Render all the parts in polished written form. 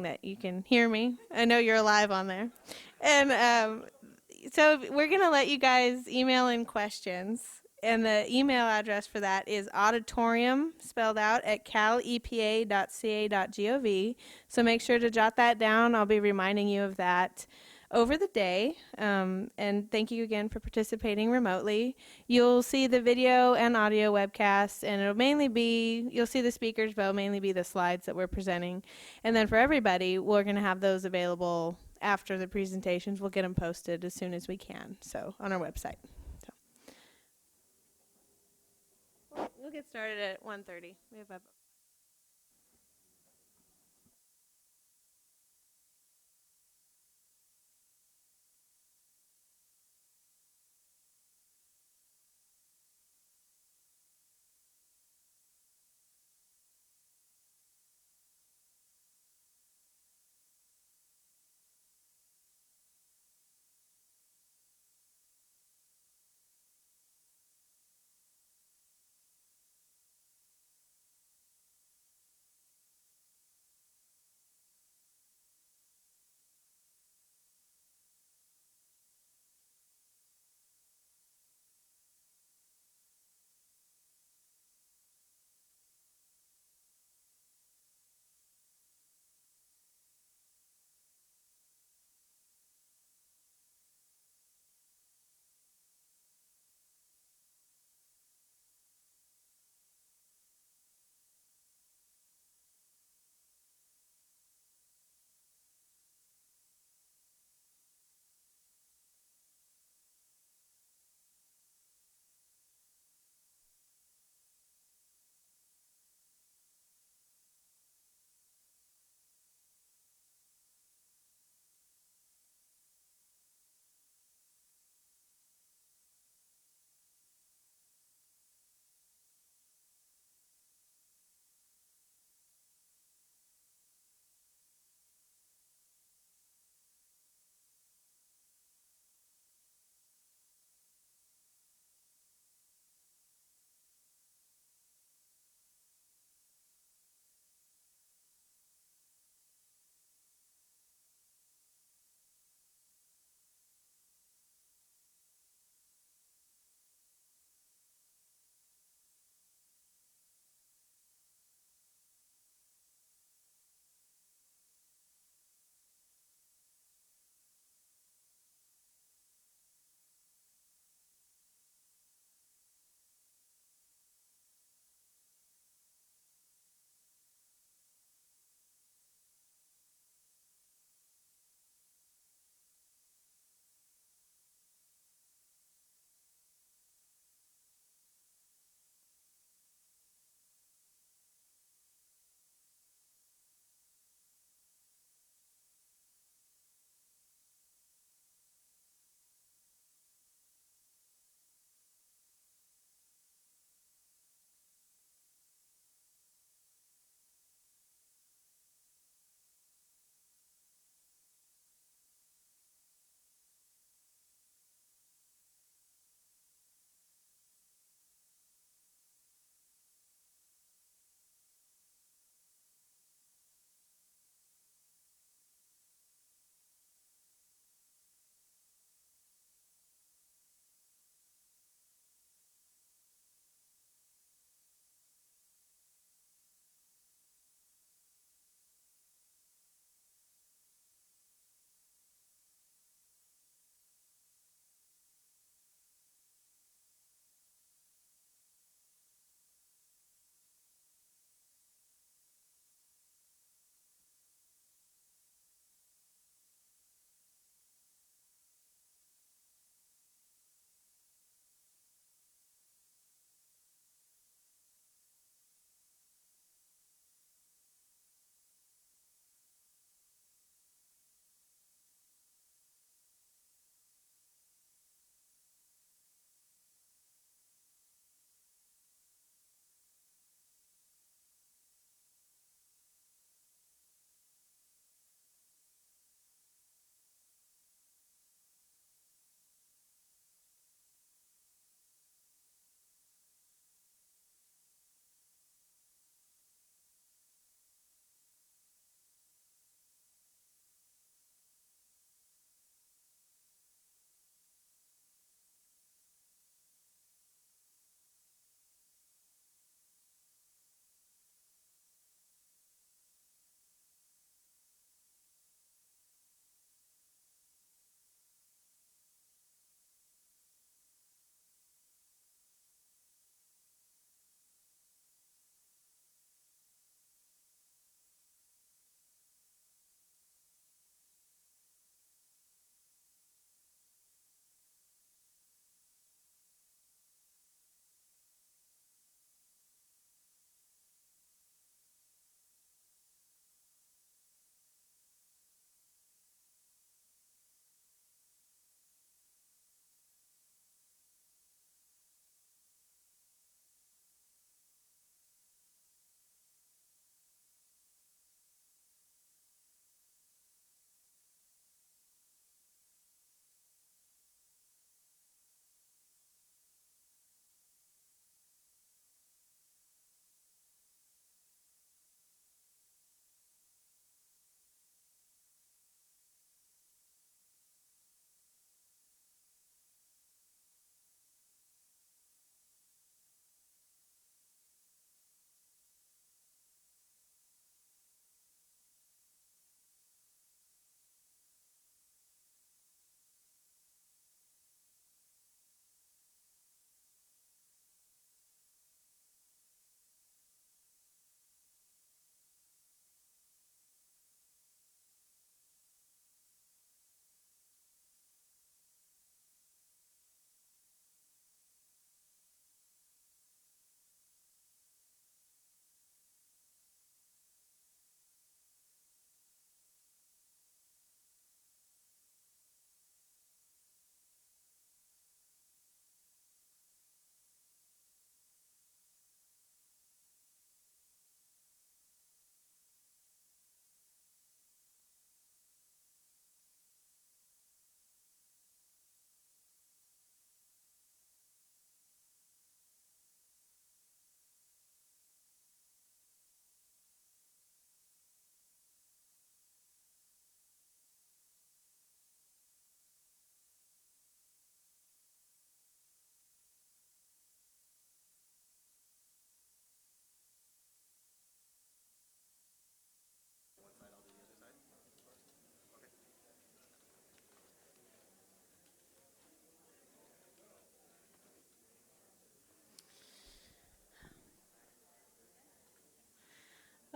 that you can hear me. I know you're alive on there. And so we're going to let you guys email in questions. And the email address for that is auditorium, spelled out, at calepa.ca.gov. So make sure to jot that down. I'll be reminding you of that over the day. And thank you again for participating remotely. You'll see the video and audio webcast, and it'll mainly be, you'll see the speakers, but it'll mainly be the slides that we're presenting. And then for everybody, we're going to have those available after the presentations. We'll get them posted as soon as we can, so on our website. So we'll get started at 1:30. We have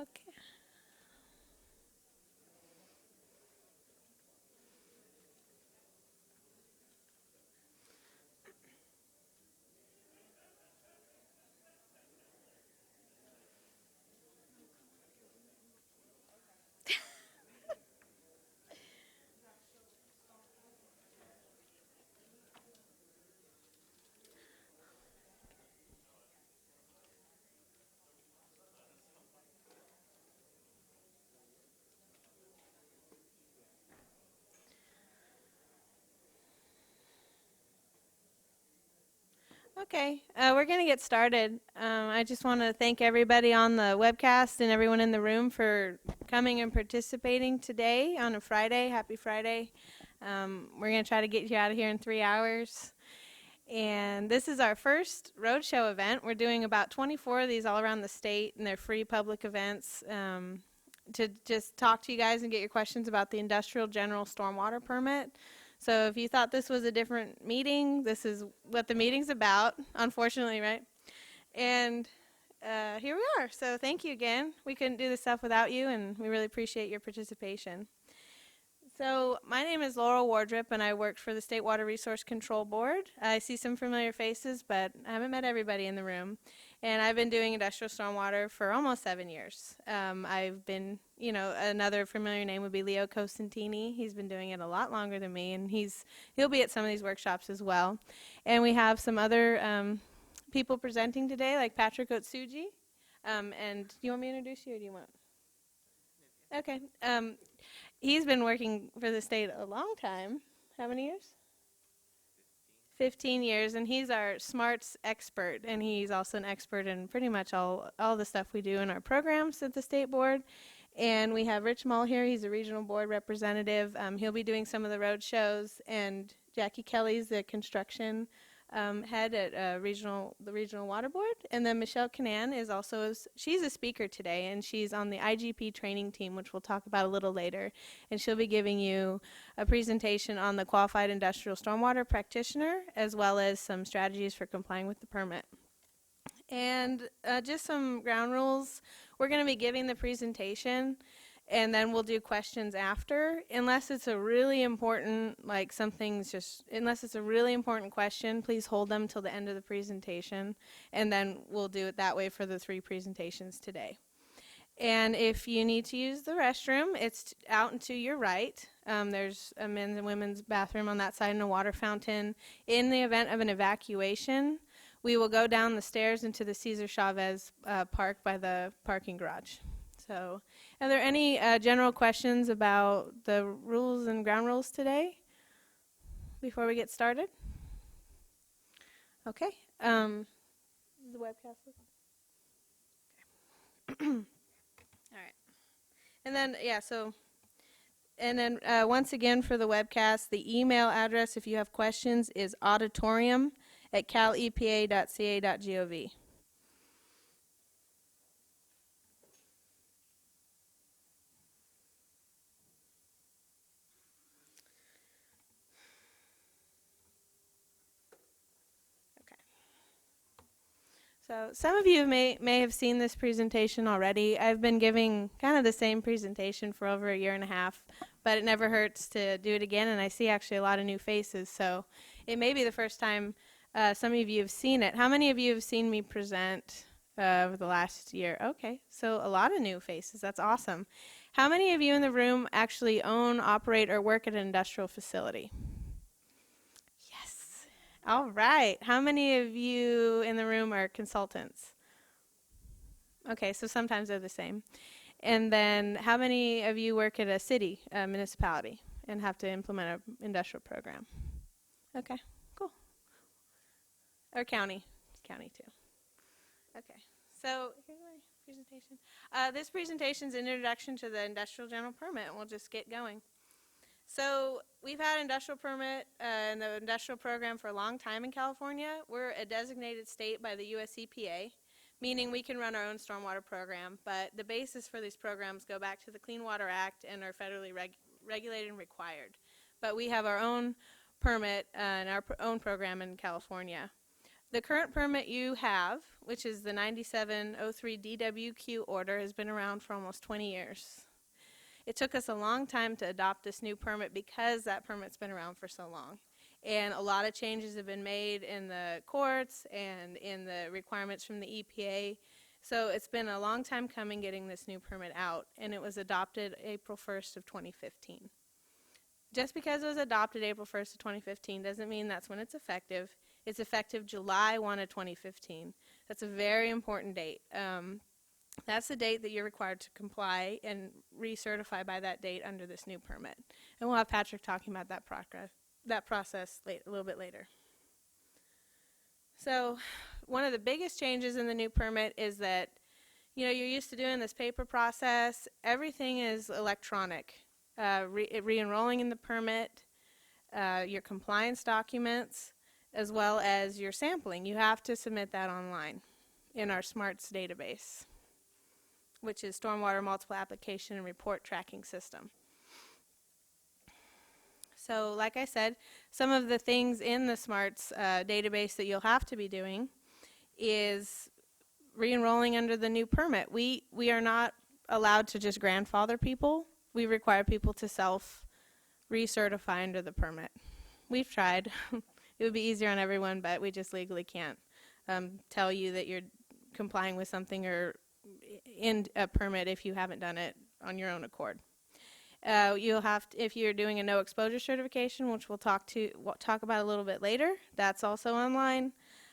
Okay. Okay, we're going to get started. I just want to thank everybody on the webcast and everyone in the room for coming and participating today on a Friday. Happy Friday. We're going to try to get you out of here in 3 hours. And this is our first roadshow event. We're doing about 24 of these all around the state, and they're free public events to just talk to you guys and get your questions about the industrial general stormwater permit. So if you thought this was a different meeting, this is what the meeting's about, unfortunately, right? And here we are. So thank you again. We couldn't do this stuff without you, and we really appreciate your participation. So my name is Laurel Wardrop, and I worked for the State Water Resource Control Board. I see some familiar faces, but I haven't met everybody in the room. And I've been doing industrial stormwater for almost 7 years. I've been, another familiar name would be Leo Costantini. He's been doing it a lot longer than me, and he'll be at some of these workshops as well. And we have some other people presenting today, like Patrick Otsuji. And do you want me to introduce you, or do you want? Okay. He's been working for the state a long time. How many years? 15 years, and he's our smarts expert, and he's also an expert in pretty much all the stuff we do in our programs at the state board. And we have Rich Mull here. He's a regional board representative. He'll be doing some of the road shows, and Jackie Kelly's the construction head at the regional water board. And then Michelle Canan is also, she's a speaker today, and she's on the IGP training team, which we'll talk about a little later. And she'll be giving you a presentation on the qualified industrial stormwater practitioner, as well as some strategies for complying with the permit. And just some ground rules. We're going to be giving the presentation, and then we'll do questions after, unless it's a really important, unless it's a really important question, please hold them till the end of the presentation, and then we'll do it that way for the 3 presentations today. And if you need to use the restroom, it's out and to your right. There's a men's and women's bathroom on that side and a water fountain. In the event of an evacuation, we will go down the stairs into the Cesar Chavez Park by the parking garage. So, are there any general questions about the rules and ground rules today before we get started? Okay. Is the webcast looking? All right. And then, once again for the webcast, the email address, if you have questions, is auditorium@calepa.ca.gov. So some of you may have seen this presentation already. I've been giving kind of the same presentation for over 1.5 years, but it never hurts to do it again, and I see actually a lot of new faces, so it may be the first time some of you have seen it. How many of you have seen me present over the last year? Okay, so a lot of new faces. That's awesome. How many of you in the room actually own, operate, or work at an industrial facility? All right. How many of you in the room are consultants? Okay, so sometimes they're the same. And then how many of you work at a city, a municipality, and have to implement an industrial program? Okay, cool. Or county. County too. Okay, so here's my presentation. This presentation is an introduction to the industrial general permit, and we'll just get going. So we've had industrial permit and the industrial program for a long time in California. We're a designated state by the US EPA, meaning we can run our own stormwater program, but the basis for these programs go back to the Clean Water Act and are federally regulated and required. But we have our own permit and our own program in California. The current permit you have, which is the 9703 DWQ order, has been around for almost 20 years. It took us a long time to adopt this new permit because that permit's been around for so long. And a lot of changes have been made in the courts and in the requirements from the EPA. So it's been a long time coming getting this new permit out, and it was adopted April 1st of 2015. Just because it was adopted April 1st of 2015 doesn't mean that's when it's effective. It's effective July 1 of 2015. That's a very important date. That's the date that you're required to comply and recertify by that date under this new permit. And we'll have Patrick talking about that process a little bit later. So one of the biggest changes in the new permit is that, you're used to doing this paper process. Everything is electronic. Re-enrolling in the permit, your compliance documents, as well as your sampling. You have to submit that online in our SMARTS database, which is Stormwater Multiple Application and Report Tracking System. So like I said, some of the things in the SMARTS database that you'll have to be doing is re-enrolling under the new permit. We are not allowed to just grandfather people. We require people to self-recertify under the permit. We've tried. It would be easier on everyone, but we just legally can't tell you that you're complying with something or in a permit if you haven't done it on your own accord. You'll have to, if you're doing a no exposure certification, which we'll talk about a little bit later, that's also online.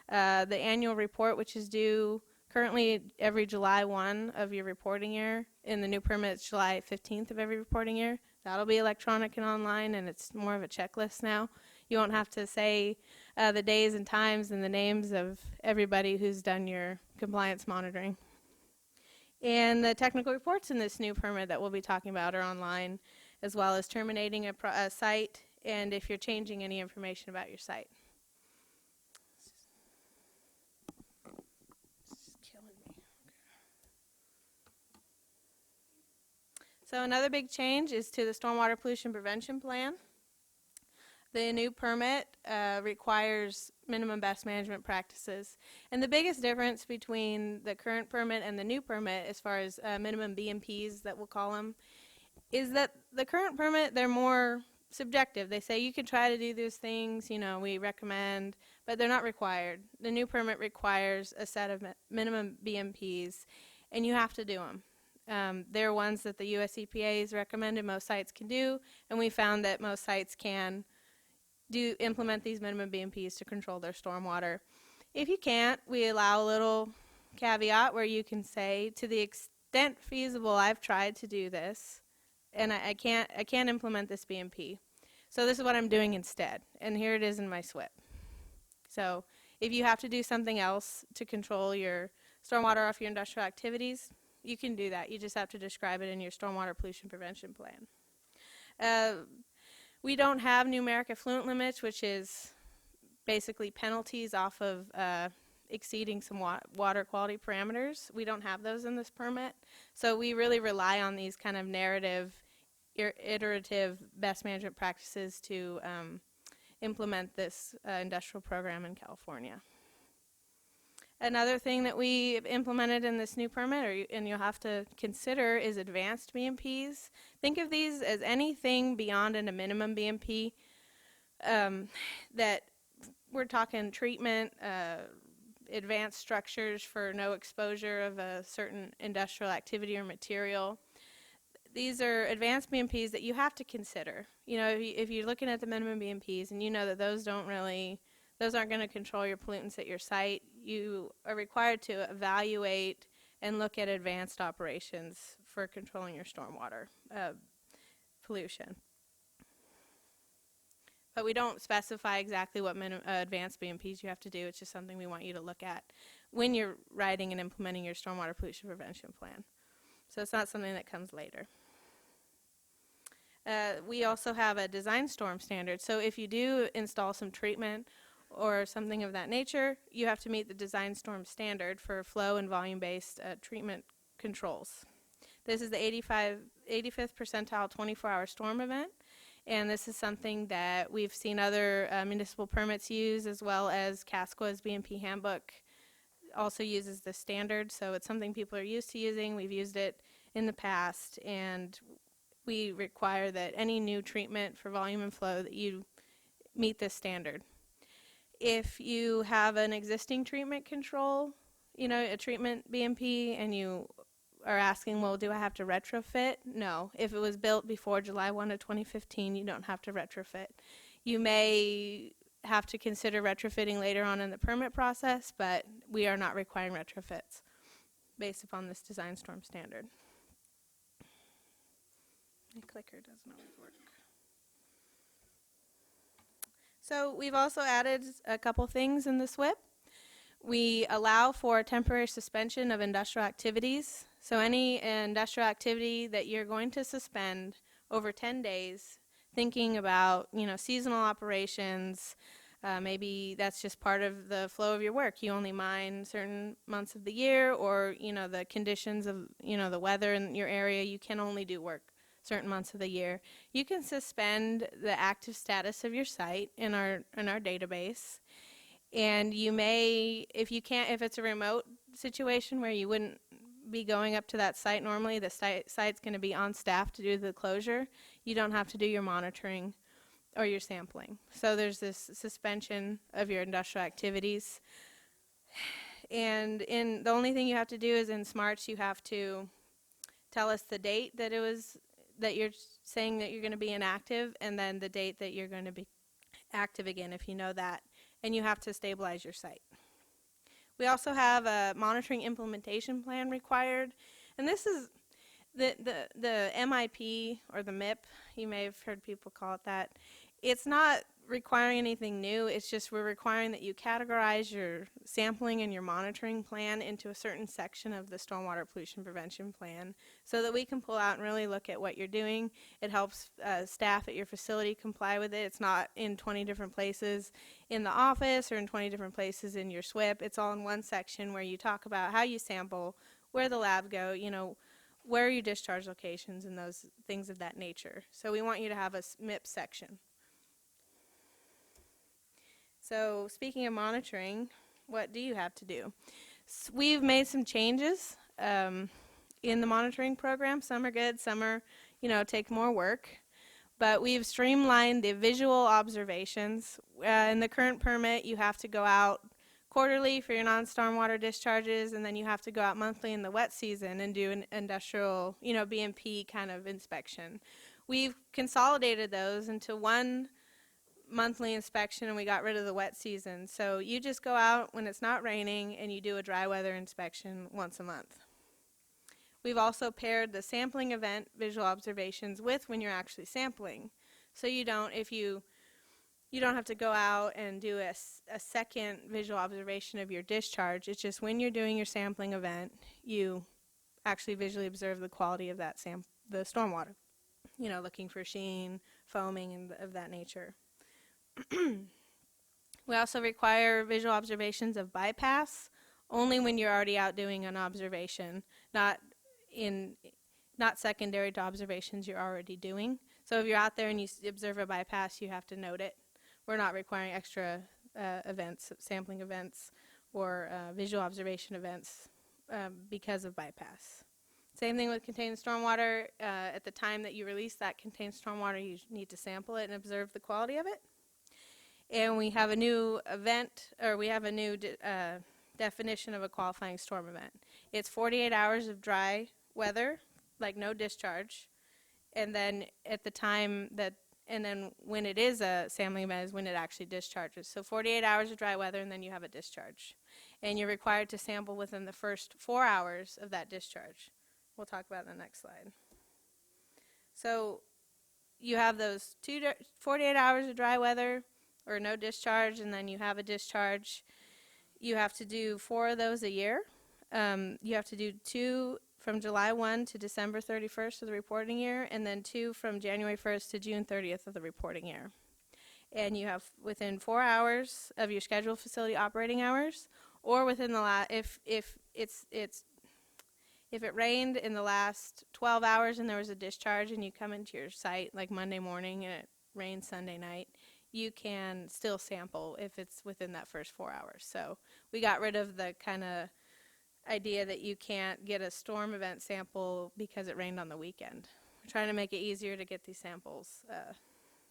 The annual report, which is due currently every July 1 of your reporting year. In the new permit, it's July 15th of every reporting year. That'll be electronic and online, and it's more of a checklist now. You won't have to say the days and times and the names of everybody who's done your compliance monitoring. And the technical reports in this new permit that we'll be talking about are online, as well as terminating a site and if you're changing any information about your site. This is killing me. So another big change is to the Stormwater Pollution Prevention Plan. The new permit requires minimum best management practices. And the biggest difference between the current permit and the new permit, as far as minimum BMPs that we'll call them, is that the current permit, they're more subjective. They say you can try to do these things, we recommend, but they're not required. The new permit requires a set of minimum BMPs, and you have to do them. They're ones that the US EPA has recommended most sites can do, and we found that most sites can implement these minimum BMPs to control their stormwater. If you can't, we allow a little caveat where you can say, to the extent feasible, I've tried to do this, and I can't implement this BMP. So this is what I'm doing instead, and here it is in my SWIP. So if you have to do something else to control your stormwater off your industrial activities, you can do that. You just have to describe it in your stormwater pollution prevention plan. We don't have numeric effluent limits, which is basically penalties off of exceeding some water quality parameters. We don't have those in this permit. So we really rely on these kind of narrative, iterative best management practices to implement this industrial program in California. Another thing that we've implemented in this new permit, and you'll have to consider, is advanced BMPs. Think of these as anything beyond a minimum BMP that we're talking treatment, advanced structures for no exposure of a certain industrial activity or material. These are advanced BMPs that you have to consider. If you're looking at the minimum BMPs and you know that those aren't going to control your pollutants at your site, you are required to evaluate and look at advanced operations for controlling your stormwater pollution. But we don't specify exactly what advanced BMPs you have to do. It's just something we want you to look at when you're writing and implementing your stormwater pollution prevention plan. So it's not something that comes later. We also have a design storm standard. So if you do install some treatment or something of that nature, you have to meet the design storm standard for flow and volume-based treatment controls. This is the 85th percentile 24-hour storm event, And this is something that we've seen other municipal permits use, as well as CASCO's BMP handbook also uses the standard. So it's something people are used to using. We've used it in the past, and we require that any new treatment for volume and flow that you meet this standard. If you have an existing treatment control, you know, a treatment BMP, and you are asking, well, do I have to retrofit? No. If it was built before July 1 of 2015, you don't have to retrofit. You may have to consider retrofitting later on in the permit process, but we are not requiring retrofits based upon this design storm standard. My clicker doesn't always work. So we've also added a couple things in the SWIP. We allow for temporary suspension of industrial activities. So any industrial activity that you're going to suspend over 10 days, thinking about, you know, seasonal operations, maybe that's just part of the flow of your work. You only mine certain months of the year, or, you know, the conditions of, you know, the weather in your area, you can only do work certain months of the year. You can suspend the active status of your site in our database. And you may, if it's a remote situation where you wouldn't be going up to that site normally, the site's going to be on staff to do the closure, you don't have to do your monitoring or your sampling. So there's this suspension of your industrial activities. And the only thing you have to do is in SMARTS, you have to tell us the date that you're saying that you're going to be inactive, and then the date that you're going to be active again, if you know that. And you have to stabilize your site. We also have a monitoring implementation plan required, and this is the MIP, or the MIP, you may have heard people call it that. It's not requiring anything new, it's just we're requiring that you categorize your sampling and your monitoring plan into a certain section of the stormwater pollution prevention plan, so that we can pull out and really look at what you're doing. It helps staff at your facility comply with it. It's not in 20 different places in the office or in 20 different places in your SWIP. It's all in one section where you talk about how you sample, where the lab go, you know, where are your discharge locations, and those things of that nature. So we want you to have a MIP section. So speaking of monitoring, what do you have to do? We've made some changes in the monitoring program. Some are good, some are, you know, take more work. But we've streamlined the visual observations. In the current permit, you have to go out quarterly for your non-stormwater discharges, and then you have to go out monthly in the wet season and do an industrial, you know, BMP kind of inspection. We've consolidated those into one monthly inspection, and we got rid of the wet season. So you just go out when it's not raining and you do a dry weather inspection once a month. We've also paired the sampling event visual observations with when you're actually sampling. So you don't have to go out and do a second visual observation of your discharge. It's just when you're doing your sampling event, you actually visually observe the quality of that the stormwater. You know, looking for sheen, foaming, and of that nature. We also require visual observations of bypass only when you're already out doing an observation, not secondary to observations you're already doing. So if you're out there and you observe a bypass, you have to note it. We're not requiring extra events, sampling events, or visual observation events because of bypass. Same thing with contained stormwater. At the time that you release that contained stormwater, you need to sample it and observe the quality of it. And we have a new definition of a qualifying storm event. It's 48 hours of dry weather, like no discharge, and then at the time that, and then when it is a sampling event is when it actually discharges. So 48 hours of dry weather, and then you have a discharge. And you're required to sample within the first 4 hours of that discharge. We'll talk about it in the next slide. So you have those 48 hours of dry weather, or no discharge, and then you have a discharge. You have to do 4 of those a year. You have to do 2 from July 1 to December 31st of the reporting year, and then 2 from January 1st to June 30th of the reporting year. And you have within 4 hours of your scheduled facility operating hours, or within the if If it rained in the last 12 hours and there was a discharge and you come into your site like Monday morning and it rained Sunday night, you can still sample if it's within that first 4 hours. So we got rid of the kind of idea that you can't get a storm event sample because it rained on the weekend. We're trying to make it easier to get these samples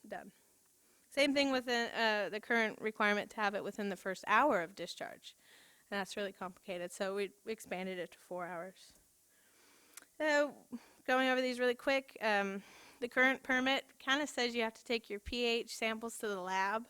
done. Same thing with the current requirement to have it within the first hour of discharge. And that's really complicated, so we expanded it to 4 hours. Going over these really quick, the current permit kind of says you have to take your pH samples to the lab.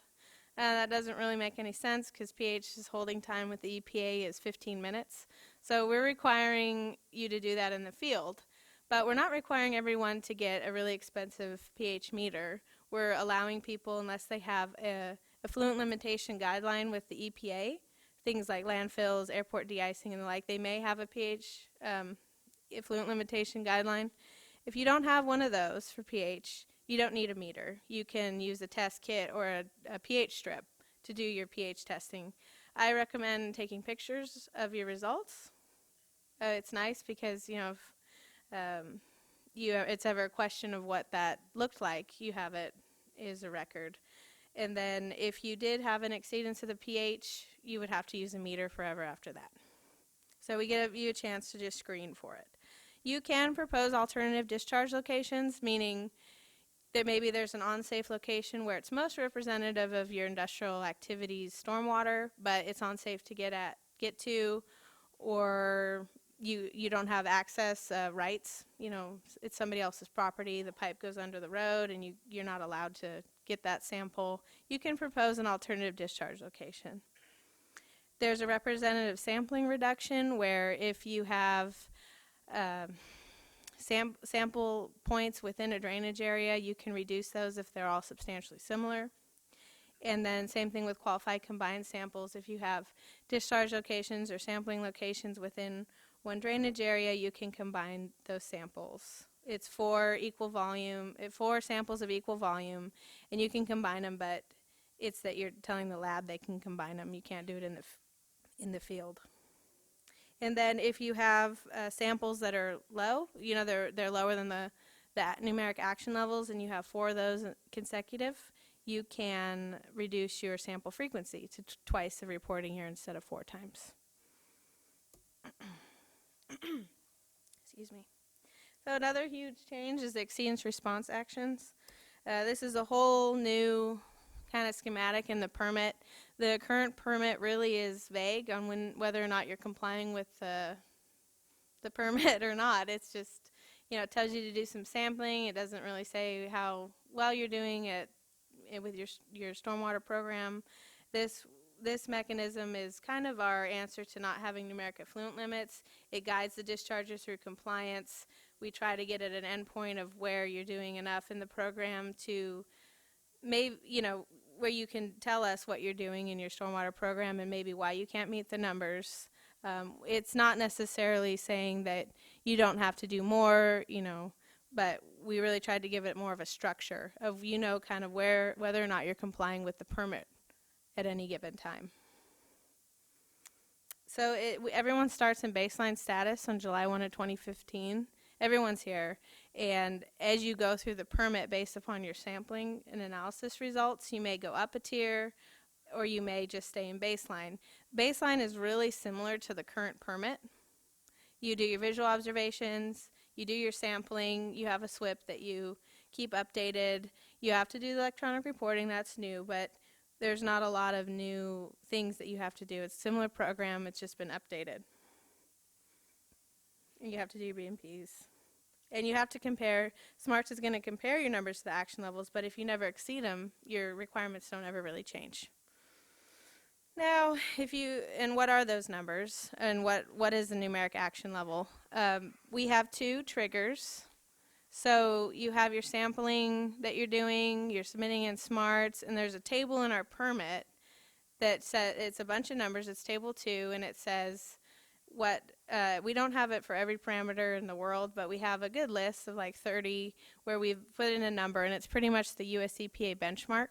That doesn't really make any sense because pH's holding time with the EPA is 15 minutes. So we're requiring you to do that in the field. But we're not requiring everyone to get a really expensive pH meter. We're allowing people, unless they have a effluent limitation guideline with the EPA, things like landfills, airport de-icing, and the like, they may have a pH effluent limitation guideline. If you don't have one of those for pH, you don't need a meter. You can use a test kit or a pH strip to do your pH testing. I recommend taking pictures of your results. It's nice because, you know, if it's ever a question of what that looked like, you have it as a record. And then if you did have an exceedance of the pH, you would have to use a meter forever after that. So we give you a chance to just screen for it. You can propose alternative discharge locations, meaning that maybe there's an unsafe location where it's most representative of your industrial activities stormwater, but it's unsafe to get to, or you don't have access rights. You know, it's somebody else's property, the pipe goes under the road, and you're not allowed to get that sample. You can propose an alternative discharge location. There's a representative sampling reduction where if you have sample points within a drainage area, you can reduce those if they're all substantially similar. And then same thing with qualified combined samples. If you have discharge locations or sampling locations within one drainage area, you can combine those samples. It's for equal volume, 4 samples of equal volume, and you can combine them, but it's that you're telling the lab they can combine them. You can't do it in the field. And then if you have samples that are low, you know, they're lower than the numeric action levels, and you have 4 of those consecutive, you can reduce your sample frequency to twice the reporting here instead of 4 times. Excuse me. So another huge change is the exceedance response actions. This is a whole new kind of schematic in the permit. The current permit really is vague on whether or not you're complying with the permit or not. It's just, you know, it tells you to do some sampling. It doesn't really say how well you're doing it with your stormwater program. This mechanism is kind of our answer to not having numeric effluent limits. It guides the discharger through compliance. We try to get at an endpoint of where you're doing enough in the program to maybe, you know, where you can tell us what you're doing in your stormwater program and maybe why you can't meet the numbers. It's not necessarily saying that you don't have to do more, you know, but we really tried to give it more of a structure of, you know, kind of whether or not you're complying with the permit at any given time. So everyone starts in baseline status on July 1 of 2015. Everyone's here, and as you go through the permit based upon your sampling and analysis results, you may go up a tier or you may just stay in baseline. Baseline is really similar to the current permit. You do your visual observations, you do your sampling, you have a SWIP that you keep updated. You have to do the electronic reporting, that's new, but there's not a lot of new things that you have to do. It's a similar program, it's just been updated. You have to do your BMPs. And you have to compare, SMARTS is going to compare your numbers to the action levels, but if you never exceed them, your requirements don't ever really change. Now, and what are those numbers, and what is the numeric action level? We have 2 triggers. So you have your sampling that you're doing, you're submitting in SMARTS, and there's a table in our permit that says, it's a bunch of numbers, it's table 2, and it says we don't have it for every parameter in the world, but we have a good list of like 30 where we've put in a number, and it's pretty much the US EPA benchmark.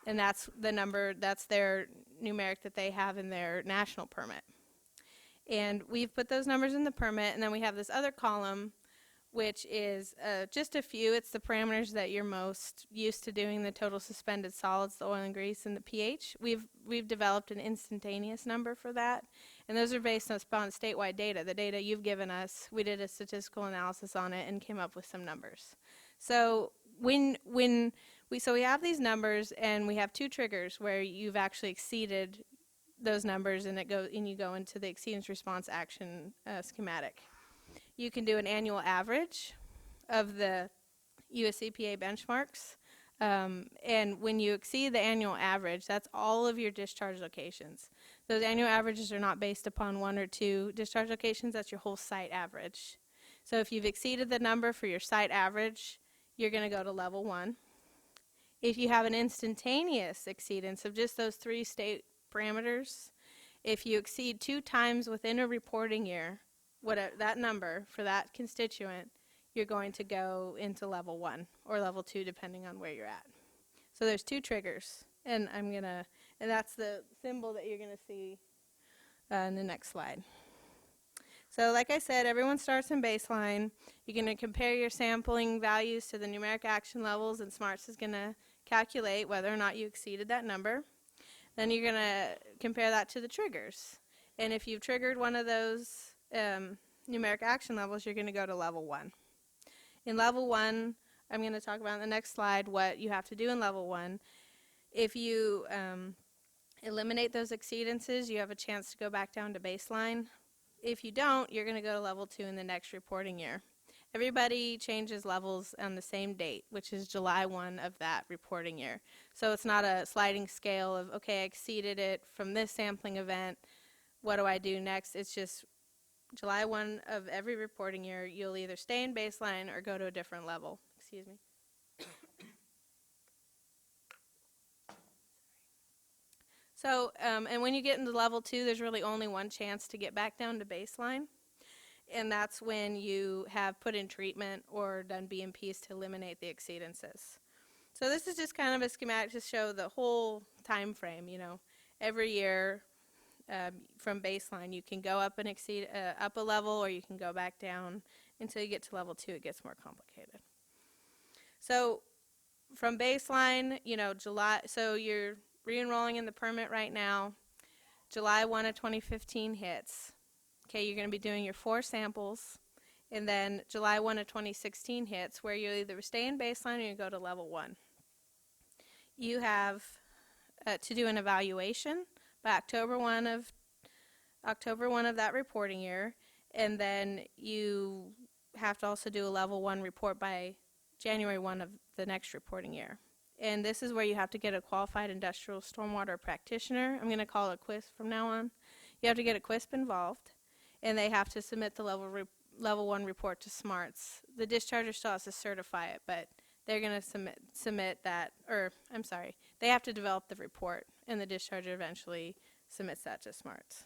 And that's the number, that's their numeric that they have in their national permit. And we've put those numbers in the permit, and then we have this other column, which is just a few. It's the parameters that you're most used to doing, the total suspended solids, the oil and grease, and the pH. We've developed an instantaneous number for that, and those are based upon statewide data. The data you've given us, we did a statistical analysis on it and came up with some numbers. So we have these numbers, and we have two triggers where you've actually exceeded those numbers, and you go into the exceedance response action schematic. You can do an annual average of the US EPA benchmarks, and when you exceed the annual average, that's all of your discharge locations. Those annual averages are not based upon one or two discharge locations, that's your whole site average. So if you've exceeded the number for your site average, you're going to go to level 1. If you have an instantaneous exceedance of just those 3 state parameters, if you exceed 2 times within a reporting year, whatever that number for that constituent, you're going to go into level 1 or level 2 depending on where you're at. So there's 2 triggers, and that's the symbol that you're gonna see in the next slide. So like I said, everyone starts in baseline. You're gonna compare your sampling values to the numeric action levels, and SMARTS is gonna calculate whether or not you exceeded that number. Then you're gonna compare that to the triggers, and if you've triggered one of those numeric action levels, you're going to go to level 1. In level 1, I'm going to talk about in the next slide what you have to do in level 1. If you eliminate those exceedances, you have a chance to go back down to baseline. If you don't, you're going to go to level 2 in the next reporting year. Everybody changes levels on the same date, which is July 1 of that reporting year. So it's not a sliding scale of, okay, I exceeded it from this sampling event, what do I do next? It's just July 1 of every reporting year, you'll either stay in baseline or go to a different level. Excuse me. So, and when you get into level 2, there's really only one chance to get back down to baseline, and that's when you have put in treatment or done BMPs to eliminate the exceedances. So this is just kind of a schematic to show the whole time frame. Every year, from baseline, you can go up and exceed up a level, or you can go back down until you get to level 2. It gets more complicated. So from baseline, July. So you're re-enrolling in the permit right now. July 1 of 2015 hits. Okay, you're going to be doing your 4 samples, and then July 1 of 2016 hits, where you either stay in baseline or you go to level 1. You have to do an evaluation by October 1 of that reporting year, and then you have to also do a level 1 report by January 1 of the next reporting year. And this is where you have to get a qualified industrial stormwater practitioner. I'm going to call it QUISP from now on. You have to get a QUISP involved, and they have to submit the level 1 report to SMARTS. The discharger still has to certify it, but they're going to submit that, or I'm sorry, they have to develop the report, and the discharger eventually submits that to SMARTS.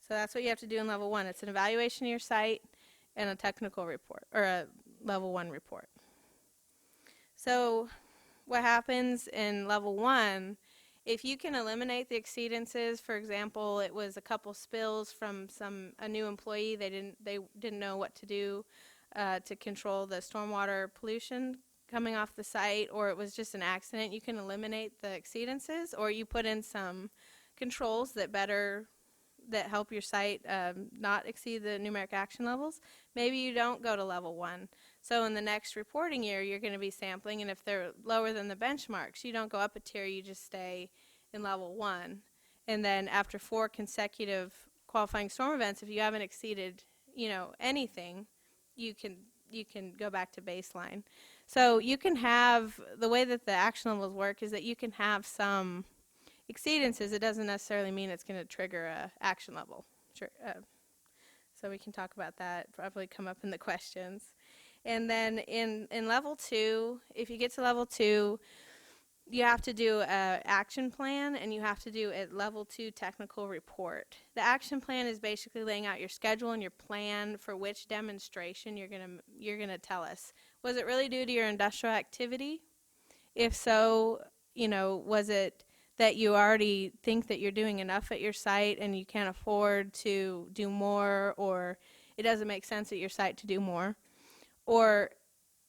So that's what you have to do in level 1. It's an evaluation of your site and a technical report, or a level 1 report. So what happens in level 1, if you can eliminate the exceedances, for example, it was a couple spills from a new employee, they didn't know what to do to control the stormwater pollution coming off the site, or it was just an accident, you can eliminate the exceedances, or you put in some controls that help your site not exceed the numeric action levels. Maybe you don't go to level 1. So in the next reporting year, you're going to be sampling, and if they're lower than the benchmarks, you don't go up a tier, you just stay in level 1. And then after 4 consecutive qualifying storm events, if you haven't exceeded, anything, you can go back to baseline. So you can have, the way that the action levels work is that you can have some exceedances. It doesn't necessarily mean it's going to trigger a action level. So we can talk about that, probably come up in the questions. And then in level 2, if you get to level 2, you have to do an action plan, and you have to do a level 2 technical report. The action plan is basically laying out your schedule and your plan for which demonstration you're gonna tell us. Was it really due to your industrial activity? If so, was it that you already think that you're doing enough at your site and you can't afford to do more, or it doesn't make sense at your site to do more, or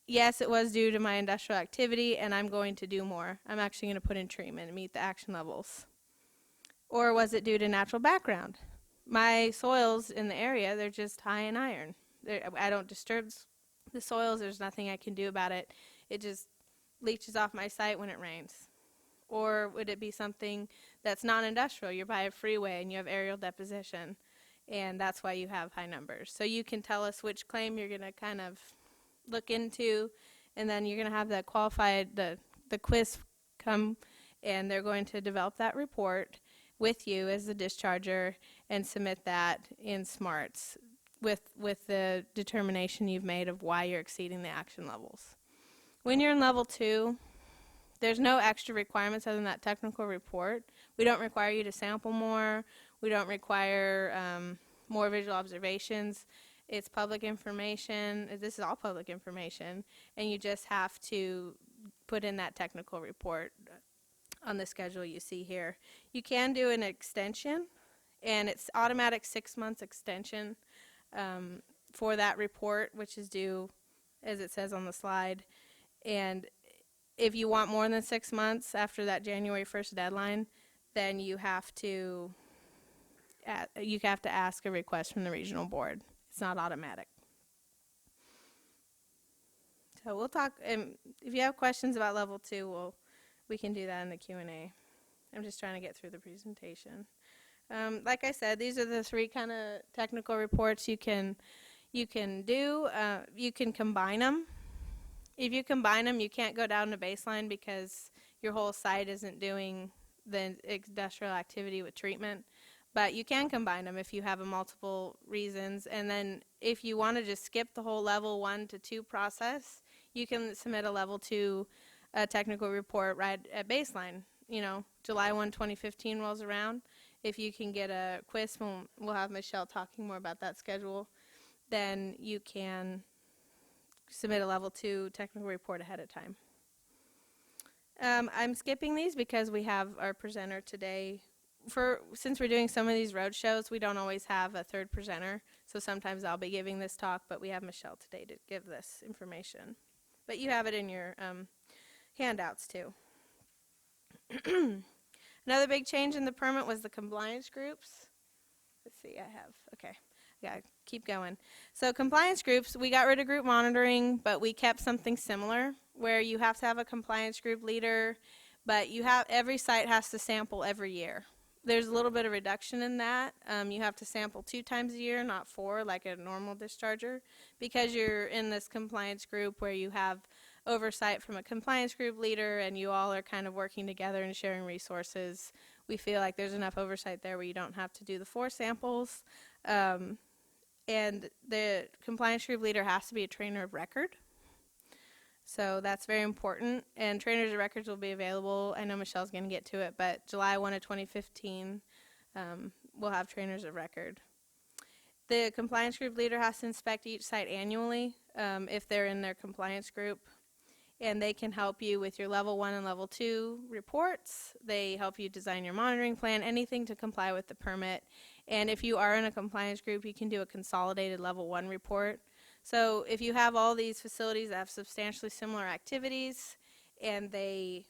yes, it was due to my industrial activity and I'm going to do more. I'm actually going to put in treatment and meet the action levels. Or was it due to natural background? My soils in the area, they're just high in iron. I don't disturb the soils. There's nothing I can do about it. It just leaches off my site when it rains. Or would it be something that's non-industrial? You're by a freeway and you have aerial deposition, and that's why you have high numbers. So you can tell us which claim you're going to kind of look into, and then you're going to have that qualified, the quiz come, and they're going to develop that report with you as the discharger and submit that in SMARTS with the determination you've made of why you're exceeding the action levels. When you're in level 2, there's no extra requirements other than that technical report. We don't require you to sample more. We don't require more visual observations. It's public information. This is all public information, and you just have to put in that technical report on the schedule you see here. You can do an extension, and it's automatic 6 months extension for that report, which is due, as it says on the slide. And if you want more than 6 months after that January 1st deadline, then you have to ask a request from the regional board. It's not automatic. So we'll talk, if you have questions about level 2, we can do that in the Q&A. I'm just trying to get through the presentation. Like I said, these are the 3 kind of technical reports you can do. You can combine them. If you combine them, you can't go down to baseline because your whole site isn't doing the industrial activity with treatment. But you can combine them if you have multiple reasons. And then if you want to just skip the whole level 1 to 2 process, you can submit a level 2 technical report right at baseline. You know, July 1, 2015 rolls around. If you can get a quiz, we'll have Michelle talking more about that schedule, then you can submit a level 2 technical report ahead of time. I'm skipping these because we have our presenter today. Since we're doing some of these road shows, we don't always have a third presenter, so sometimes I'll be giving this talk, but we have Michelle today to give this information. But you have it in your handouts too. Another big change in the permit was the compliance groups. Let's see, okay. Yeah, keep going. So compliance groups, we got rid of group monitoring, but we kept something similar where you have to have a compliance group leader, but every site has to sample every year. There's a little bit of reduction in that. You have to sample 2 times a year, not 4 like a normal discharger, because you're in this compliance group where you have oversight from a compliance group leader and you all are kind of working together and sharing resources. We feel like there's enough oversight there where you don't have to do the 4 samples. And the compliance group leader has to be a trainer of record. So that's very important. And trainers of records will be available. I know Michelle's going to get to it, but July 1 of 2015, we'll have trainers of record. The compliance group leader has to inspect each site annually if they're in their compliance group. And they can help you with your level 1 and level 2 reports. They help you design your monitoring plan, anything to comply with the permit. And if you are in a compliance group, you can do a consolidated level 1 report. So if you have all these facilities that have substantially similar activities and they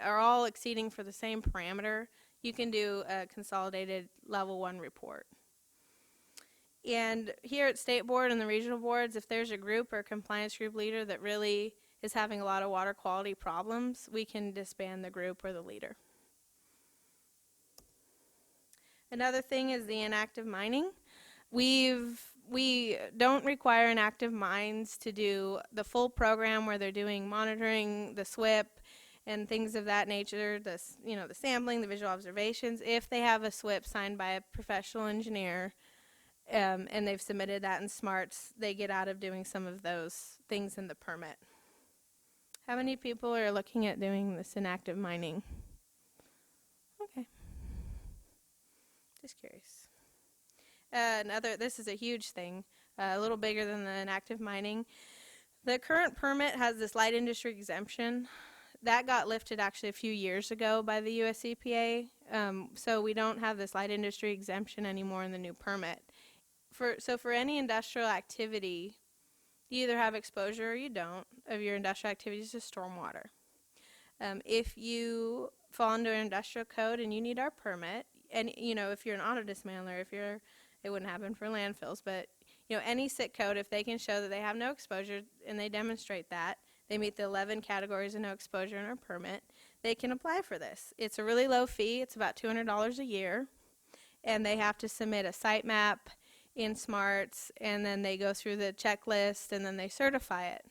are all exceeding for the same parameter, you can do a consolidated level 1 report. And here at State Board and the regional boards, if there's a group or a compliance group leader that really is having a lot of water quality problems, we can disband the group or the leader. Another thing is the inactive mining. We don't require inactive mines to do the full program where they're doing monitoring, the SWIP, and things of that nature, the sampling, the visual observations. If they have a SWIP signed by a professional engineer, and they've submitted that in SMARTS, they get out of doing some of those things in the permit. How many people are looking at doing this inactive mining? Okay. Just curious. This is a huge thing, a little bigger than the inactive mining. The current permit has this light industry exemption That got lifted actually a few years ago by the US EPA, so we don't have this light industry exemption anymore in the new permit. So for any industrial activity, you either have exposure or you don't of your industrial activities to stormwater. If you fall under an industrial code and you need our permit, and if you're an auto dismantler, it wouldn't happen for landfills, but any SIT code, if they can show that they have no exposure and they demonstrate that, they meet the 11 categories of no exposure in our permit, they can apply for this. It's a really low fee. It's about $200 a year, and they have to submit a site map in SMARTS, and then they go through the checklist, and then they certify it.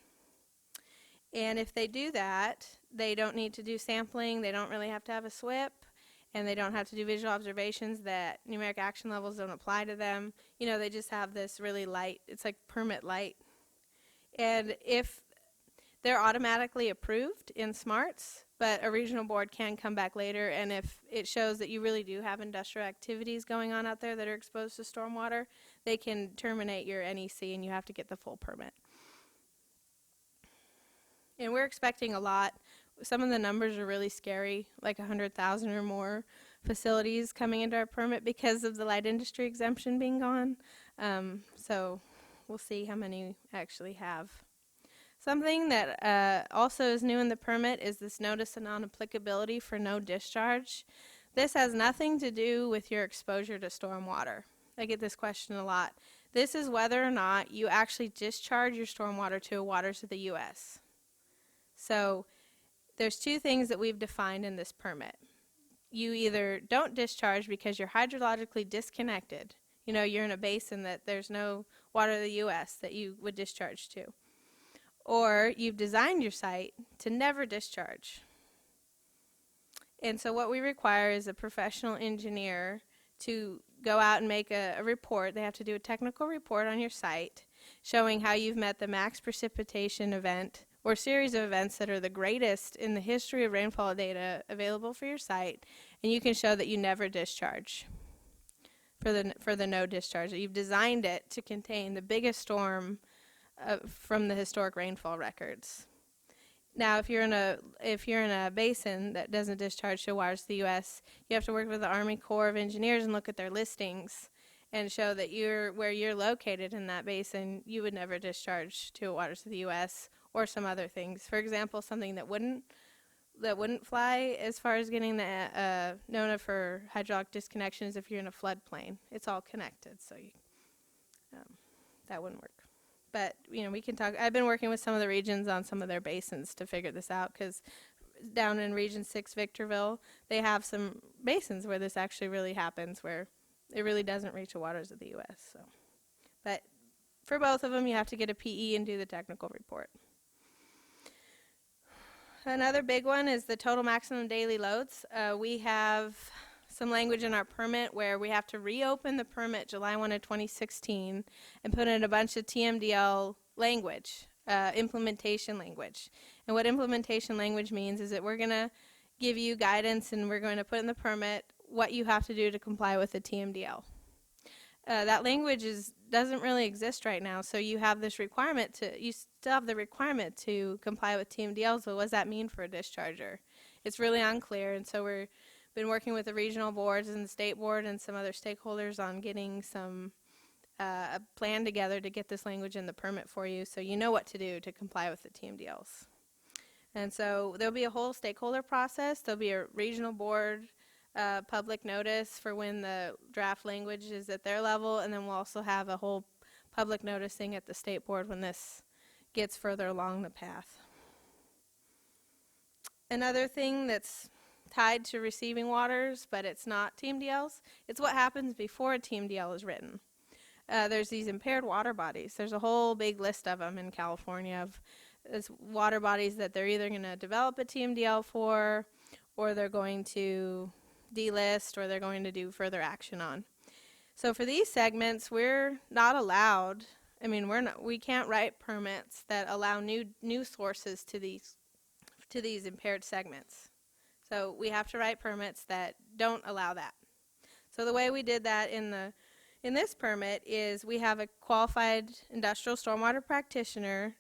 And if they do that, they don't need to do sampling, they don't really have to have a SWIP, and they don't have to do visual observations that numeric action levels don't apply to them. They just have this really light, it's like permit light. And if they're automatically approved in SMARTS, but a regional board can come back later, and if it shows that you really do have industrial activities going on out there that are exposed to stormwater, they can terminate your NEC and you have to get the full permit. And we're expecting a lot. Some of the numbers are really scary, like 100,000 or more facilities coming into our permit because of the light industry exemption being gone. So we'll see how many we actually have. Something that also is new in the permit is this notice of non-applicability for no discharge. This has nothing to do with your exposure to stormwater. I get this question a lot. This is whether or not you actually discharge your stormwater to waters of the U.S. So there's two things that we've defined in this permit. You either don't discharge because you're hydrologically disconnected. You're in a basin that there's no water of the U.S. that you would discharge to. Or you've designed your site to never discharge. And so what we require is a professional engineer to go out and make a report. They have to do a technical report on your site showing how you've met the max precipitation event or series of events that are the greatest in the history of rainfall data available for your site, and you can show that you never discharge for the no discharge. That you've designed it to contain the biggest storm from the historic rainfall records. Now, if you're in a basin that doesn't discharge to waters of the U.S., you have to work with the Army Corps of Engineers and look at their listings and show that where you're located in that basin, you would never discharge to waters of the U.S. or some other things. For example, something that wouldn't fly as far as getting the NONA for hydraulic disconnection is if you're in a floodplain. It's all connected, so that wouldn't work. But we can talk. I've been working with some of the regions on some of their basins to figure this out, because down in Region 6 Victorville, they have some basins where this actually really happens, where it really doesn't reach the waters of the U.S. So, but for both of them, you have to get a PE and do the technical report. Another big one is the total maximum daily loads. We have some language in our permit where we have to reopen the permit July 1 of 2016 and put in a bunch of TMDL language, implementation language. And what implementation language means is that we're going to give you guidance and we're going to put in the permit what you have to do to comply with the TMDL. That language doesn't really exist right now, so you have this requirement you still have the requirement to comply with TMDL, so what does that mean for a discharger? It's really unclear, and so we've been working with the regional boards and the state board and some other stakeholders on getting a plan together to get this language in the permit for you so you know what to do to comply with the TMDLs. And so there'll be a whole stakeholder process. There'll be a regional board public notice for when the draft language is at their level, and then we'll also have a whole public noticing at the state board when this gets further along the path. Another thing that's tied to receiving waters, but it's not TMDLs, it's what happens before a TMDL is written. There's these impaired water bodies. There's a whole big list of them in California of water bodies that they're either going to develop a TMDL for, or they're going to delist, or they're going to do further action on. So for these segments, we're not allowed. We can't write permits that allow new sources to these impaired segments. So we have to write permits that don't allow that. So the way we did that in this permit is we have a qualified industrial stormwater practitioner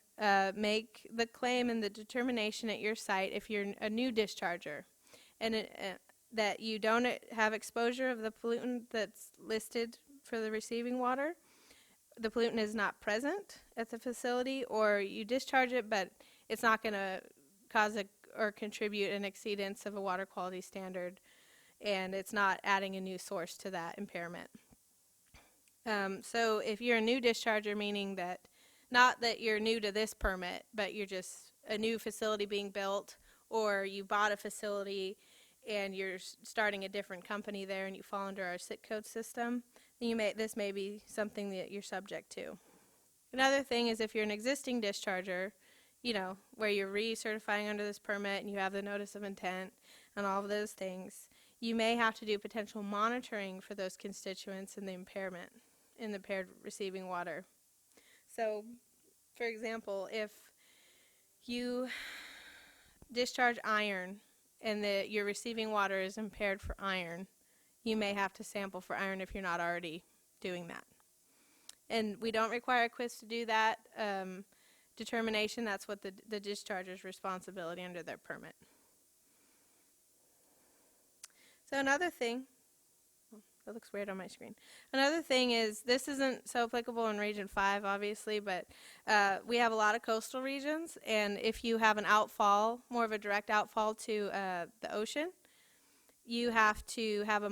make the claim and the determination at your site if you're a new discharger, and that you don't have exposure of the pollutant that's listed for the receiving water. The pollutant is not present at the facility, or you discharge it, but it's not going to cause or contribute an exceedance of a water quality standard, and it's not adding a new source to that impairment. So if you're a new discharger, meaning that not that you're new to this permit, but you're just a new facility being built, or you bought a facility and you're starting a different company there and you fall under our SIT code system, then this may be something that you're subject to. Another thing is if you're an existing discharger, where you're recertifying under this permit and you have the notice of intent and all of those things, you may have to do potential monitoring for those constituents in the impairment, in the impaired receiving water. So, for example, if you discharge iron and your receiving water is impaired for iron, you may have to sample for iron if you're not already doing that. And we don't require a quiz to do that determination. That's what the discharger's responsibility under their permit. So another thing, that looks weird on my screen. Another thing is, this isn't so applicable in Region 5, obviously, but we have a lot of coastal regions, and if you have an outfall, more of a direct outfall to the ocean, you have to have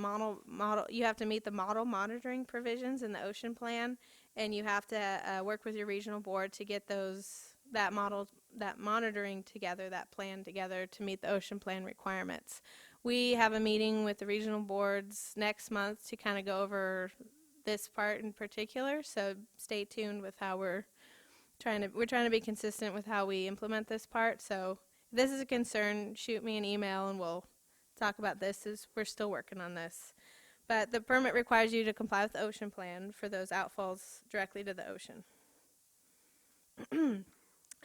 you have to meet the model monitoring provisions in the ocean plan, and you have to work with your regional board to get that monitoring together, that plan together to meet the ocean plan requirements. We have a meeting with the regional boards next month to kind of go over this part in particular, so stay tuned with how we're trying to be consistent with how we implement this part. So if this is a concern, shoot me an email and we'll talk about this, as we're still working on this. But the permit requires you to comply with the ocean plan for those outfalls directly to the ocean. And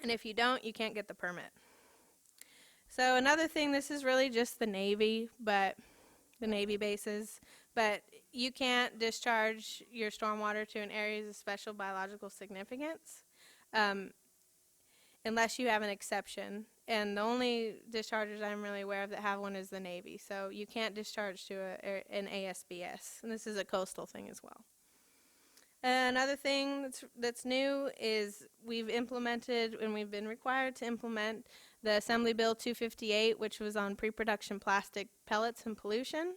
if you don't, you can't get the permit. So another thing, this is really just the Navy, but the Navy bases, but you can't discharge your stormwater to an area of special biological significance unless you have an exception. And the only dischargers I'm really aware of that have one is the Navy. So you can't discharge to an ASBS, and this is a coastal thing as well. Another thing that's new is we've implemented, and we've been required to implement, the Assembly Bill 258, which was on pre-production plastic pellets and pollution.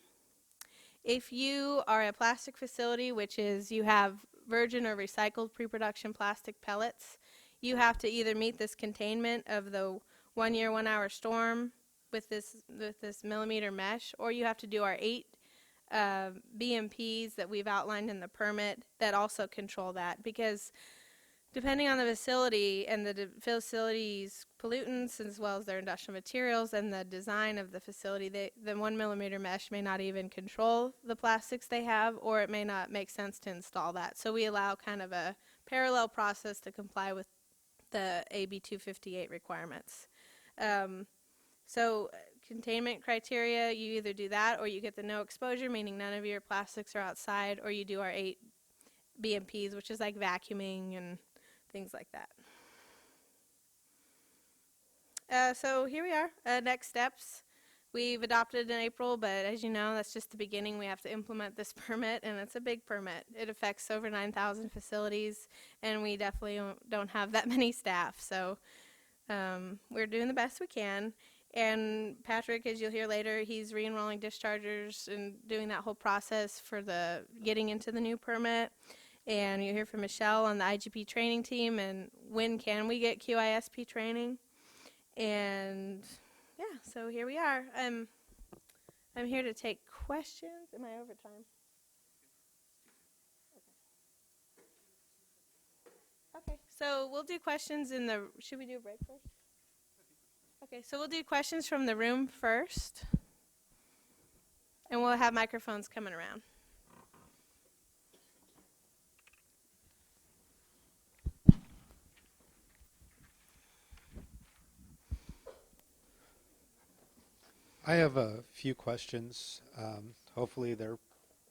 If you are a plastic facility, which is you have virgin or recycled pre-production plastic pellets, you have to either meet this containment of the 1 year, 1 hour storm with this millimeter mesh, or you have to do our 8 BMPs that we've outlined in the permit that also control that, because depending on the facility and the facility's pollutants, as well as their industrial materials and the design of the facility, the 1 millimeter mesh may not even control the plastics they have, or it may not make sense to install that. So we allow kind of a parallel process to comply with the AB 258 requirements. So containment criteria, you either do that or you get the no exposure, meaning none of your plastics are outside, or you do our 8 BMPs, which is like vacuuming and things like that. So here we are, next steps. We've adopted in April, but as you know, that's just the beginning. We have to implement this permit, and it's a big permit. It affects over 9,000 facilities, and we definitely don't have that many staff. So we're doing the best we can. And Patrick, as you'll hear later, he's re-enrolling dischargers and doing that whole process for the getting into the new permit. And you'll hear from Michelle on the IGP training team, and when can we get QISP training. And yeah, so here we are. I'm here to take questions. Am I over time? Okay, so we'll do questions in the, should we do a break first? Okay, so we'll do questions from the room first, and we'll have microphones coming around. I have a few questions. Hopefully they're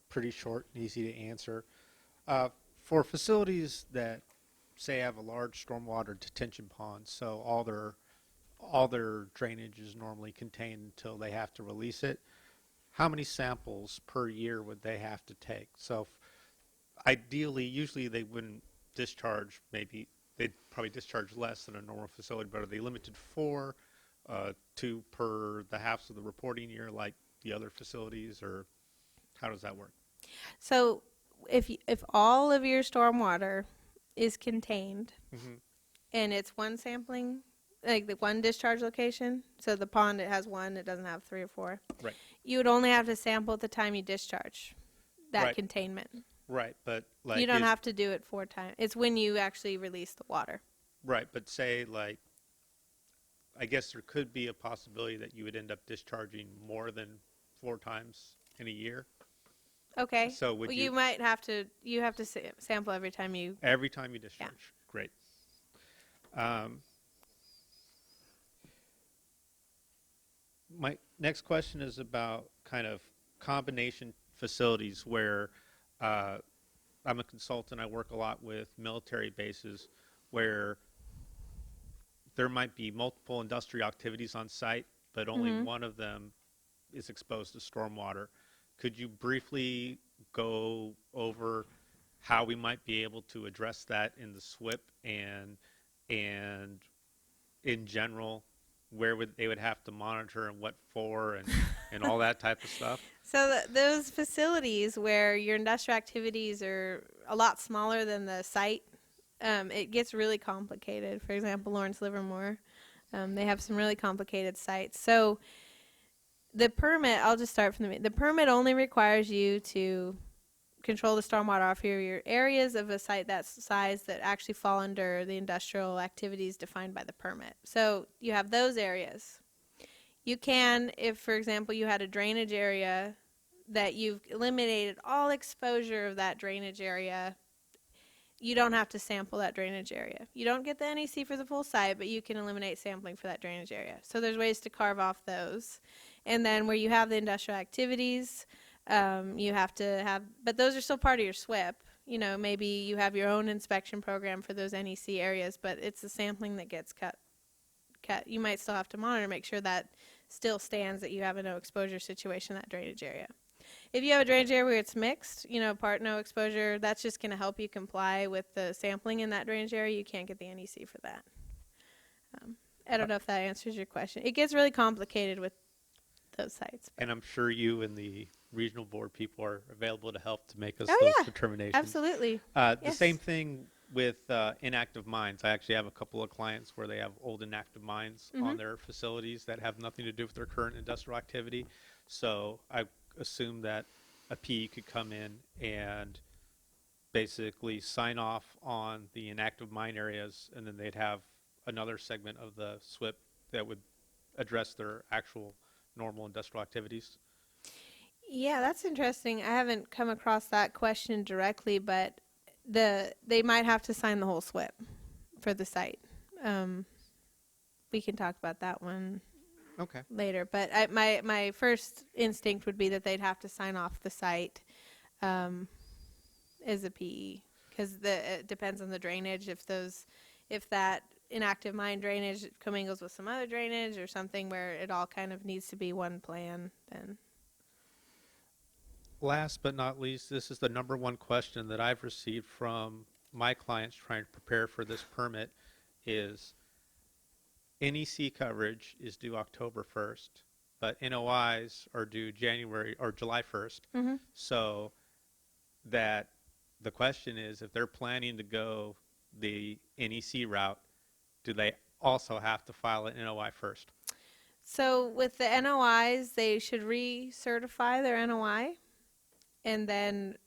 pretty short and easy to answer. For facilities that say I have a large stormwater detention pond, so all their drainage is normally contained until they have to release it. How many samples per year would they have to take? So ideally, usually they wouldn't discharge, maybe they'd probably discharge less than a normal facility, but are they limited to 4, 2 per the halves of the reporting year like the other facilities, or how does that work? So if all of your stormwater is contained Hmm. and it's one sampling, like the one discharge location, so the pond, it has one, it doesn't have 3 or 4, Right. you would only have to sample at the time you discharge that Right. containment. Right, but You like don't have to do it 4 times. It's when you actually release the water. right, but say like I guess there could be a possibility that you would end up discharging more than 4 times in a year. Okay. So would Well, you you have to sample every time you, every time you yeah. discharge? Great. Um, my next question is about kind of combination facilities where uh, I'm a consultant. I work a lot with military bases where there might be multiple industrial activities on site, but only Mhm. one of them is exposed to stormwater. Could you briefly go over how we might be able to address that in the SWIP and in general where would they would have to monitor and what for and all that type of stuff? So those facilities where your industrial activities are a lot smaller than the site, it gets really complicated. For example, Lawrence Livermore, they have some really complicated sites. So the permit, I'll just start from the permit only requires you to control the stormwater off your areas of a site that size that actually fall under the industrial activities defined by the permit. So you have those areas. You can, if for example you had a drainage area that you've eliminated all exposure of that drainage area, you don't have to sample that drainage area. You don't get the NEC for the full site, but you can eliminate sampling for that drainage area. So there's ways to carve off those. And then where you have the industrial activities, you have to have, but those are still part of your SWIP. You know, maybe you have your own inspection program for those NEC areas, but it's the sampling that gets cut. You might still have to monitor, make sure that still stands, that you have a no exposure situation in that drainage area. If you have a drainage area where it's mixed, you know, part no exposure, that's just going to help you comply with the sampling in that drainage area. You can't get the NEC for that. I don't know if that answers your question. It gets really complicated with those sites. And I'm sure you and the regional board people are available to help to make us Oh, those yeah, determinations. absolutely. The Yes. same thing with inactive mines. I actually have a couple of clients where they have old inactive mines on their facilities that have nothing to do with their current industrial activity. So I assume that a PE could come in and basically sign off on the inactive mine areas, and then they'd have another segment of the SWIP that would address their actual normal industrial activities. Yeah, that's interesting. I haven't come across that question directly, but they might have to sign the whole SWIP for the site. We can talk about that one Okay. later, but my first instinct would be that they'd have to sign off the site as a PE, because it depends on the drainage. If that inactive mine drainage commingles with some other drainage or something where it all kind of needs to be one plan, then. Last but not least, this is the number one question that I've received from my clients trying to prepare for this permit is NEC coverage is due October 1st, but NOIs are due January or July 1st. Mm-hmm. So that the question is, if they're planning to go the NEC route, do they also have to file an NOI first? So with the NOIs, they should recertify their NOI, and then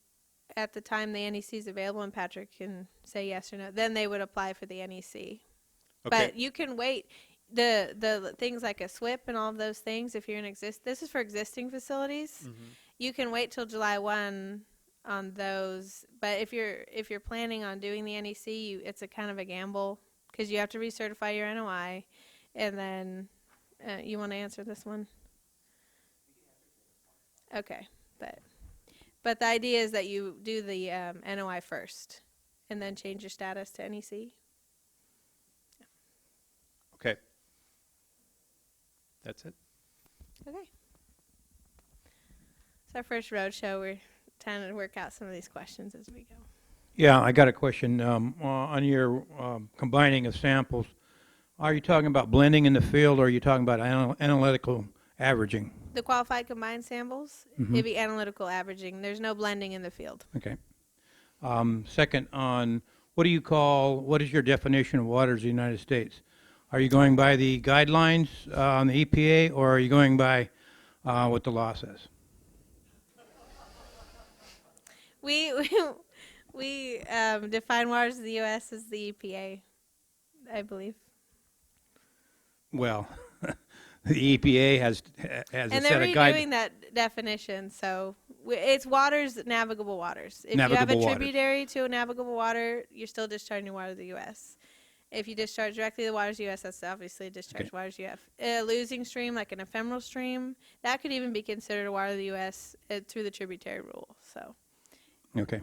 at the time the NEC is available and Patrick can say yes or no, then they would apply for the NEC. Okay. But you can wait. The things like a SWIP and all of those things, if you're this is for existing facilities, you can wait till July 1 on those. But if you're planning on doing the NEC, it's a kind of a gamble because you have to recertify your NOI, and then you want to answer this one? Okay, but the idea is that you do the NOI first, and then change your status to NEC. Okay. That's it. Okay. It's our first road show. We're trying to work out some of these questions as we go. Yeah, I got a question. On your combining of samples, are you talking about blending in the field, or are you talking about analytical averaging? The qualified combined samples, it'd be analytical averaging. There's no blending in the field. Okay. Second, on what is your definition of waters of the United States? Are you going by the guidelines on the EPA, or are you going by what the law says? We define waters of the U.S. as the EPA, I believe. Well, the EPA has a And set they're of guidelines. redoing that definition, so it's waters, navigable waters. If you have Navigable a waters. tributary to a navigable water, you're still discharging water of the U.S. If you discharge directly the waters of the U.S., that's obviously discharge waters you have. A losing stream, like an ephemeral stream, that could even be considered a water of the U.S. Through the tributary rule. So. Okay.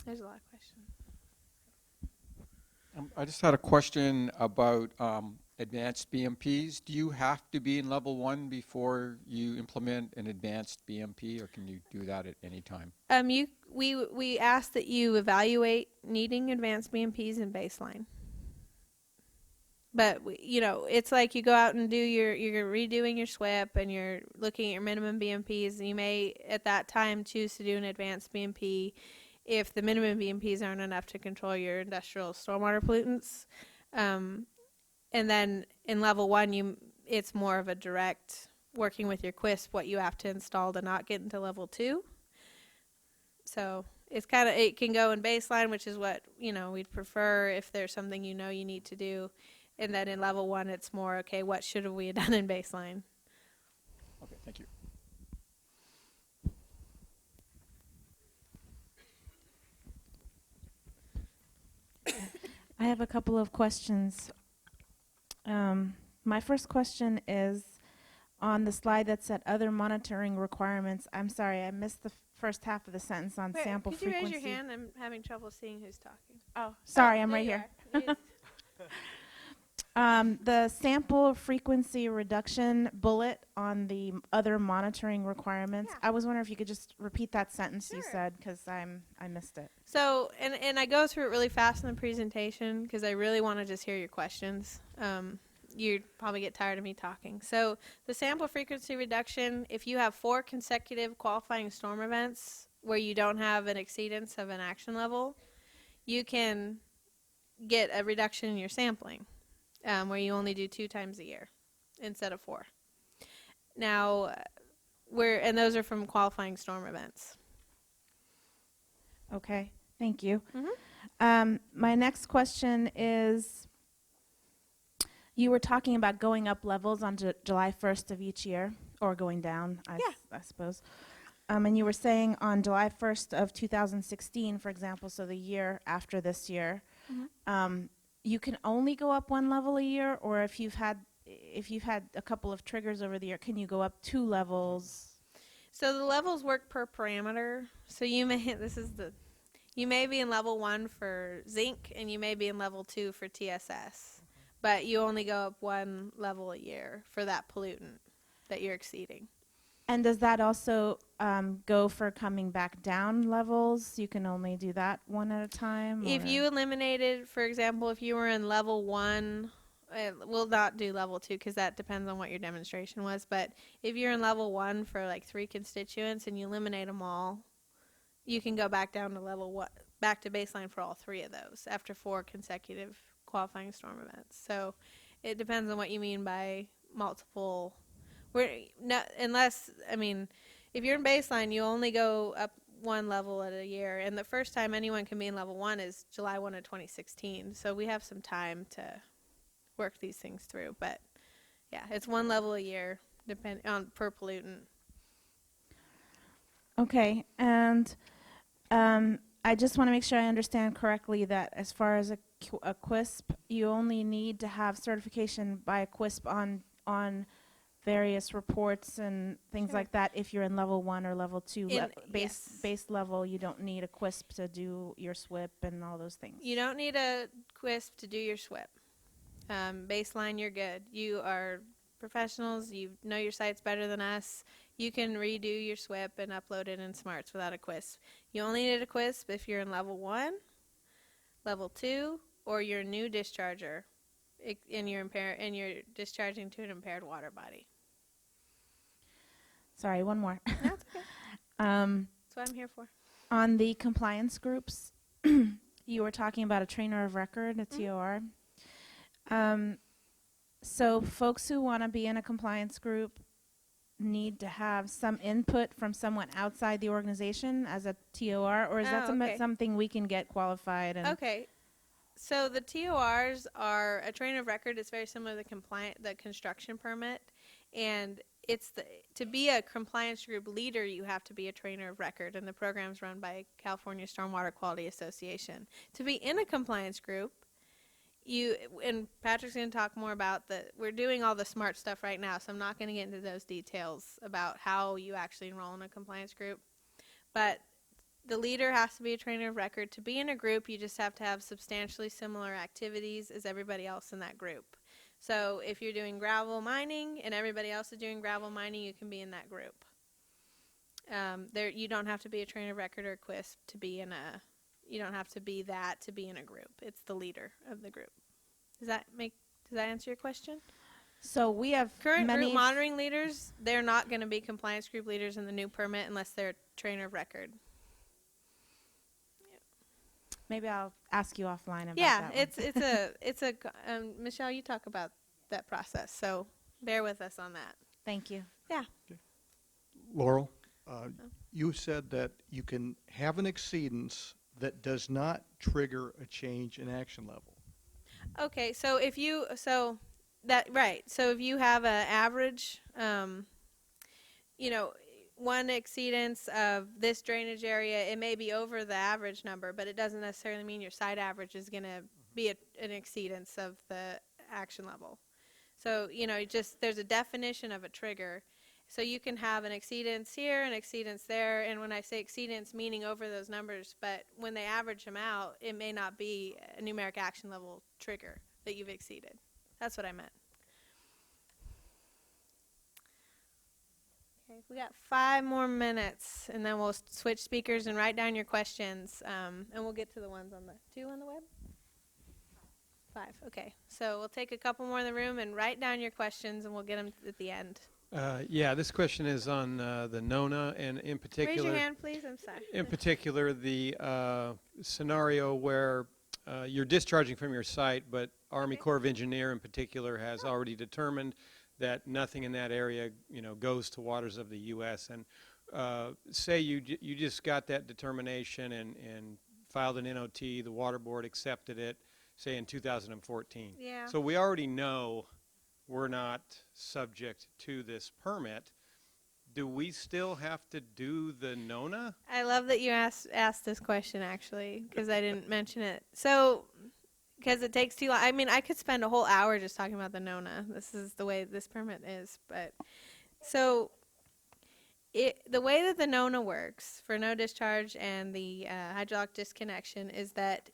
There's a lot of questions. I just had a question about advanced BMPs. Do you have to be in level 1 before you implement an advanced BMP, or can you do that at any time? We ask that you evaluate needing advanced BMPs in baseline. But it's like you go out and you're redoing your SWIP and you're looking at your minimum BMPs, and you may at that time choose to do an advanced BMP if the minimum BMPs aren't enough to control your industrial stormwater pollutants. And then in level 1, it's more of a direct working with your QUISP what you have to install to not get into level 2. So it can go in baseline, which is what we'd prefer if there's something you need to do. And then in level 1, it's more, okay, what should we have done in baseline? Okay, thank you. I have a couple of questions. My first question is on the slide that said other monitoring requirements. I'm sorry, I missed the first half of the sentence on sample could you frequency. raise your hand? I'm having trouble seeing who's talking. Oh, sorry, I'm there right you here. are. The sample frequency reduction bullet on the other monitoring requirements. Yeah. I was wondering if you could just repeat that sentence you Sure. said, because I missed it. So, and I go through it really fast in the presentation because I really want to just hear your questions. You'd probably get tired of me talking. So the sample frequency reduction, if you have 4 consecutive qualifying storm events where you don't have an exceedance of an action level, you can get a reduction in your sampling. Where you only do 2 times a year instead of 4. Now, and those are from qualifying storm events. Okay, thank you. Mm-hmm. My next question is, you were talking about going up levels on July 1st of each year, or going down, I suppose. And you were saying on July 1st of 2016, for example, so the year after this year, you can only go up 1 level a year, or if you've had a couple of triggers over the year, can you go up 2 levels? So the levels work per parameter. So you may be in level 1 for zinc, and you may be in level 2 for TSS, but you only go up 1 level a year for that pollutant that you're exceeding. And does that also go for coming back down levels? You can only do that one at a time? If you eliminated, for example, if you were in level 1, we'll not do level 2 because that depends on what your demonstration was. But if you're in level 1 for like 3 constituents and you eliminate them all, you can go back down to back to baseline for all 3 of those after 4 consecutive qualifying storm events. So it depends on what you mean by multiple. If you're in baseline, you only go up 1 level at a year, and the first time anyone can be in level 1 is July 1 of 2016. So we have some time to work these things through, but yeah, it's 1 level a year, depending on per pollutant. Okay, and I just want to make sure I understand correctly that as far as a QUISP, you only need to have certification by a QUISP on various reports and things Sure. like that. If you're in level 1 or level 2 Yes. base level, you don't need a QUISP to do your SWIP and all those things. You don't need a QUISP to do your SWIP. Baseline, you're good. You are professionals. You know your sites better than us. You can redo your SWIP and upload it in Smarts without a QUISP. You only need a QUISP if you're in level 1, level 2, or you're a new discharger and you're discharging to an impaired water body. Sorry, one more. That's okay. That's what I'm here for. On the compliance groups, you were talking about a trainer of record, a TOR. So folks who want to be in a compliance group need to have some input from someone outside the organization as a TOR, or is that okay. something we can get qualified? And Okay. So the TORs are a trainer of record. It's very similar to the construction permit, and to be a compliance group leader, you have to be a trainer of record, and the program's run by California Stormwater Quality Association. To be in a compliance group, and Patrick's going to talk more about we're doing all the smart stuff right now, so I'm not going to get into those details about how you actually enroll in a compliance group, but the leader has to be a trainer of record. To be in a group, you just have to have substantially similar activities as everybody else in that group. So if you're doing gravel mining and everybody else is doing gravel mining, you can be in that group. You don't have to be a trainer of record or a QUISP to be in you don't have to be that to be in a group. It's the leader of the group. Does that answer your question? so we have Current many group monitoring leaders, they're not going to be compliance group leaders in the new permit unless they're a trainer of record. Maybe I'll ask you offline about Yeah, that. it's a Michelle, you talk about that process, so bear with us on that. Thank you. Yeah. Laurel, you said that you can have an exceedance that does not trigger a change in action level. Okay, so if you have an average, one exceedance of this drainage area, it may be over the average number, but it doesn't necessarily mean your site average is going to be an exceedance of the action level. So, there's a definition of a trigger. So you can have an exceedance here, an exceedance there, and when I say exceedance, meaning over those numbers, but when they average them out, it may not be a numeric action level trigger that you've exceeded. That's what I meant. Okay, we got 5 more minutes, and then we'll switch speakers and write down your questions, and we'll get to the ones on the 2 on the web? 5, okay. So we'll take a couple more in the room and write down your questions, and we'll get them at the end. Yeah, this question is on the NONA, and in particular, Raise your hand, please. I'm sorry. in particular, the scenario where you're discharging from your site, but Army Corps of Engineer in particular has already determined that nothing in that area, goes to waters of the U.S. And say you just got that determination and filed an NOT, the Water Board accepted it, say in 2014. Yeah. So we already know we're not subject to this permit. Do we still have to do the NONA? I love that you asked this question, actually, because I didn't mention it. So, because it takes too long. I mean, I could spend a whole hour just talking about the NONA. This is the way this permit is. But so the way that the NONA works for no discharge and the hydraulic disconnection is that